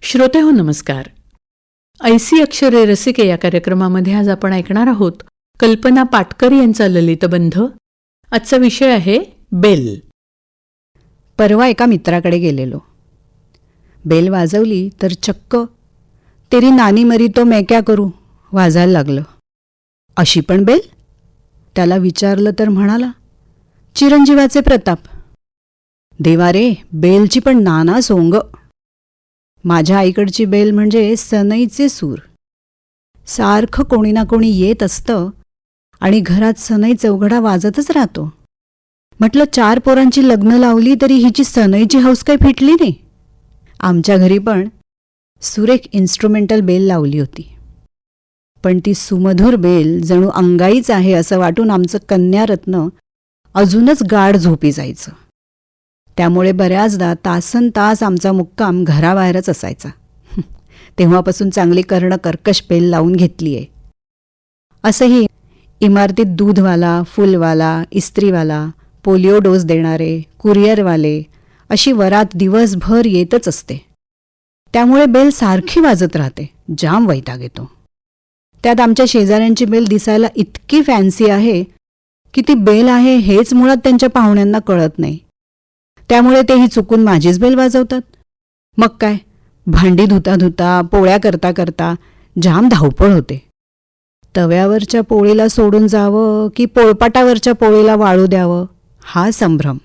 श्रोते हो नमस्कार. ऐसी अक्षरे रसिके या कार्यक्रमामध्ये आज आपण ऐकणार आहोत कल्पना पाटकर यांचा ललितबंध. आजचा विषय आहे बेल. परवा एका मित्राकडे गेलेलो. बेल वाजवली तर चक्क तेरी नानी मरी तो मैं क्या करू वाजायला लागलं. अशी पण बेल? त्याला विचारलं तर म्हणाला, चिरंजीवाचे प्रताप. देवा रे, बेलची पण नाना सोंग. माझ्या आईकडची बेल म्हणजे सनईचे सूर. सारखं कोणी ना कोणी येत असतं आणि घरात सनई चौघडा वाजतच राहतो. म्हटलं 4 पोरांची लग्न लावली तरी हिची सनईची हौस काही फिटली नाही. आमच्या घरी पण सुरेख इन्स्ट्रुमेंटल बेल लावली होती. पण ती सुमधुर बेल जणू अंगाईच आहे असं वाटून आमचं कन्यारत्न अजूनच गाढ झोपी जायचं. त्यामुळे बऱ्याचदा तासनतास आमचा मुक्काम घराबाहेरच असायचा. तेव्हापासून चांगली कर्कश बेल लावून घेतली आहे. असंही इमारतीत दूधवाला, फुलवाला, इस्त्रीवाला, पोलिओ डोस देणारे, कुरिअरवाले अशी वरात दिवसभर येतच असते. त्यामुळे बेल सारखी वाजत राहते. जाम वैताग येतो. त्यात आमच्या शेजाऱ्यांची बेल दिसायला इतकी फॅन्सी आहे की ती बेल आहे हेच मुळात त्यांच्या पाहुण्यांना कळत नाही. त्यामुळे तेही चुकून माझीच बेल वाजवतात. मग काय, भांडी धुता धुता, पोळ्या करता करता जाम धावपळ होते. तव्यावरच्या पोळीला सोडून जावं की पोळपाटावरच्या पोळीला वाळू द्यावं हा संभ्रम.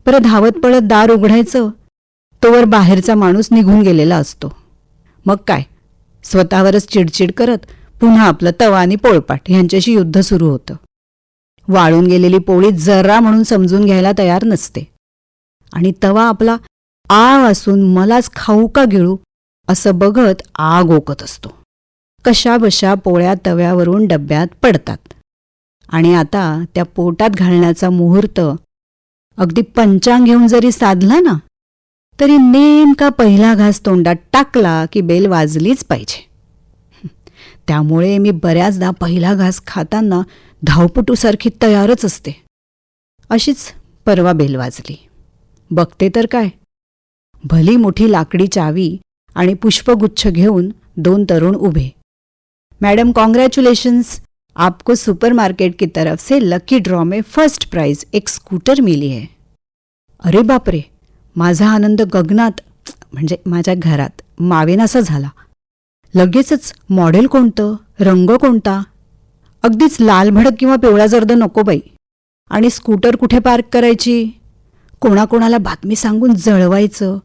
परत धावत पळत दार उघडायचं तोवर बाहेरचा माणूस निघून गेलेला असतो. मग काय, स्वतःवरच चिडचिड करत पुन्हा आपलं तवा आणि पोळपाट ह्यांच्याशी युद्ध सुरू होतं. वाळून गेलेली पोळी जरा म्हणून समजून घ्यायला तयार नसते आणि तवा आपला आग असून मलाच खाऊ का गिळू असं बघत आग ओकत असतो. कशाबशा पोळ्या तव्यावरून डब्यात पडतात आणि आता त्या पोटात घालण्याचा मुहूर्त अगदी पंचांग घेऊन जरी साधला ना तरी नेमका पहिला घास तोंडात टाकला की बेल वाजलीच पाहिजे. त्यामुळे मी बऱ्याचदा पहिला घास खाताना धावपटूसारखी तयारच असते. अशीच परवा बेल वाजली. बघते तर काय, भली मोठी लाकडी चावी आणि पुष्पगुच्छ घेऊन 2 तरुण उभे. मॅडम कॉन्ग्रॅच्युलेशन्स, आपको सुपरमार्केट की तरफ से लकी ड्रॉ में फर्स्ट प्राइज एक स्कूटर मिली है. अरे बापरे, माझा आनंद गगनात म्हणजे माझ्या घरात मावेनासा झाला. लगेचच मॉडेल कोणतं, रंग कोणता, अगदीच लालभडक किंवा पिवळा जर्द नको बाई. आणि स्कूटर कुठे पार्क करायची, कोणाकोणाला बातमी सांगून जळवायचं,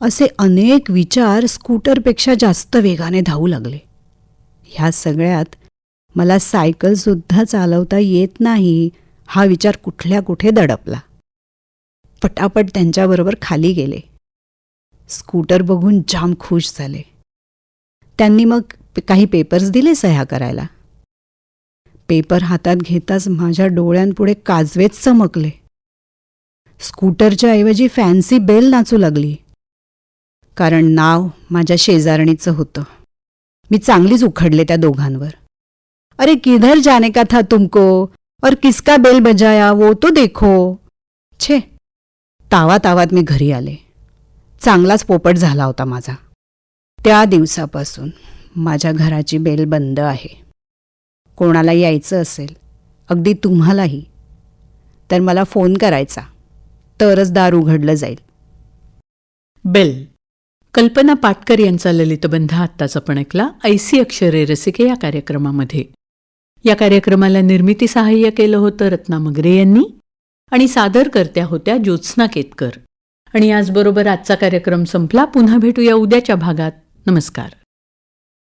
असे अनेक विचार स्कूटरपेक्षा जास्त वेगाने धावू लागले. ह्या सगळ्यात मला सायकलसुद्धा चालवता येत नाही हा विचार कुठल्या कुठे दडपला. पटापट त्यांच्याबरोबर खाली गेले. स्कूटर बघून जाम खुश झाले. त्यांनी मग काही पेपर्स दिले सह्या करायला. पेपर हातात घेताच माझ्या डोळ्यांपुढे काजवेच चमकले. स्कूटरच्या ऐवजी फॅन्सी बेल नाचू लागली. कारण नाव माझ्या शेजारणीचं होतं. मी चांगलीच उखडले त्या दोघांवर. अरे किधर जाने का था तुमको और किसका बेल बजाया वो तो देखो. छे, तावात मी घरी आले. चांगलाच पोपट झाला होता माझा. त्या दिवसापासून माझ्या घराची बेल बंद आहे. कोणाला यायचं असेल, अगदी तुम्हालाही, तर मला फोन करायचा, तरच दार उघडलं जाईल. बेल. कल्पना पाटकर यांचा ललितबंध आत्ताच आपण ऐकला ऐसी अक्षरे रसिके या कार्यक्रमामध्ये. या कार्यक्रमाला निर्मिती सहाय्य केलं होतं रत्ना मगरे यांनी आणि सादरकर्त्या होत्या ज्योत्स्ना केतकर. आणि याचबरोबर आजचा कार्यक्रम संपला. पुन्हा भेटूया उद्याच्या भागात. नमस्कार.